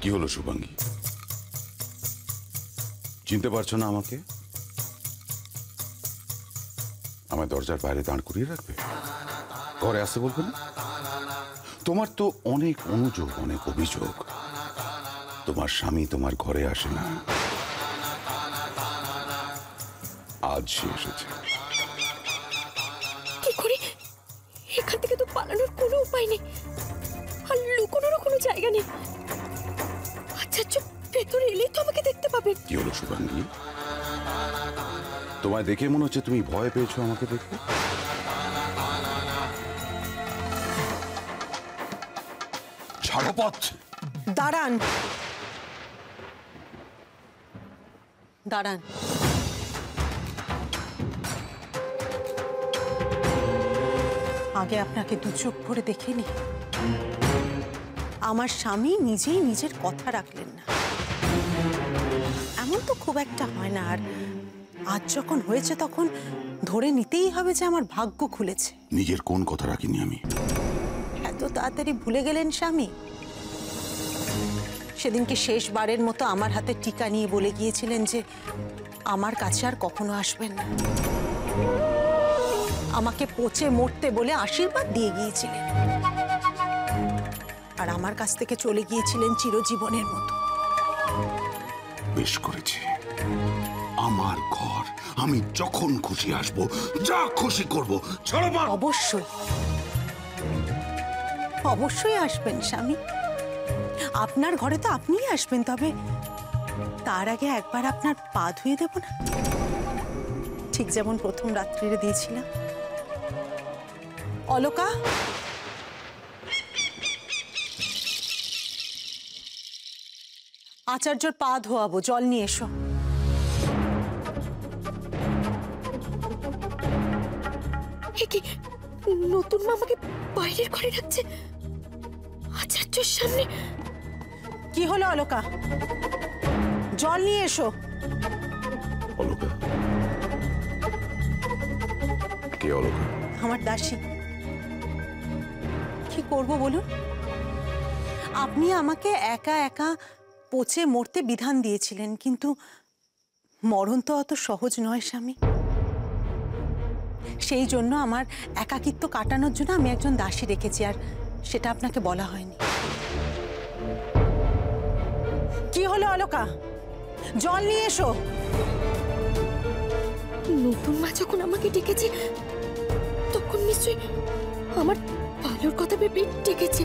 কি হলো শুভাঙ্গী, চিনতে পারছো না আমাকে? আমার দরজার বাইরে দাঁড় করিয়ে রাখবে, ঘরে আসতে বলবে না? তোমার তো অনেক অনুযোগ, অনেক অভিযোগ। তোমার স্বামী তোমার ঘরে আসে না, আজ সে এসেছে। কি করে? এখান থেকে তো পালানোর কোনো উপায় নেই, আর লুকোনোরও কোনো জায়গা নেই। আচ্ছা চুপ, ভেতরে এলেই তো আমাকে দেখতে পাবে। কি হলো শুভাঙ্গী, তোমায় দেখে মনে হচ্ছে তুমি ভয় পেয়েছো আমাকে দেখে। ছাড়ো পথ। দাঁড়ান দাঁড়ান, আগে আপনাকে দু চোখ ভরে দেখেনি। আমার স্বামী নিজেই নিজের কথা রাখলেন না, এমন তো খুব একটা হয় না। আর আজ যখন হয়েছে তখন ধরে নিতেই হবে যে আমার ভাগ্য খুলেছে। নিজের কোন কথা রাখিনি আমি? এত তাড়াতাড়ি ভুলে গেলেন স্বামী? সেদিনকে শেষবারের মতো আমার হাতে টিকা নিয়ে বলে গিয়েছিলেন যে আমার কাছে আর কখনো আসবেন না। আমাকে পচে মরতে বলে আশীর্বাদ দিয়ে গিয়েছিলেন, আর আমার কাছ থেকে চলে গিয়েছিলেন চিরজীবনের মতো। বেশ করেছি, আমার ঘর, আমি যখন খুশি আসবো, যা খুশি করবো। ছাড়ো মা। অবশ্যই অবশ্যই আসবেন স্বামী, আপনার ঘরে তো আপনিই আসবেন, তবে তার আগে একবার আপনার পা ধুয়ে দেব না? ঠিক যেমন প্রথম রাত্রিরে দিয়েছিলাম। অলকা, আচার্যর পা ধোয়াবো, জল নিয়ে এসো। কি নতুন মা আমাকে বাইরের ঘরে রাখছে আচার্যর সামনে? কি হলো অলকা, জল নিয়ে এসো। অলকা? কে অলকা? আমার দাসী। কি করব বলুন? আপনি আমাকে একা একা পচে মরতে বিধান দিয়েছিলেন, কিন্তু মরণ তো অত সহজ নয় স্বামী। সেই জন্য আমার একাকিত্ব কাটানোর জন্য আমি একজন দাসী রেখেছি, আর সেটা আপনাকে বলা হয়নি। কি হলো অলকা, জল নিয়ে এসো। নতুন মা যখন আমাকে ডেকেছে তখন নিশ্চয়ই আমার ভালোর কথা ভেবে ডেকেছে।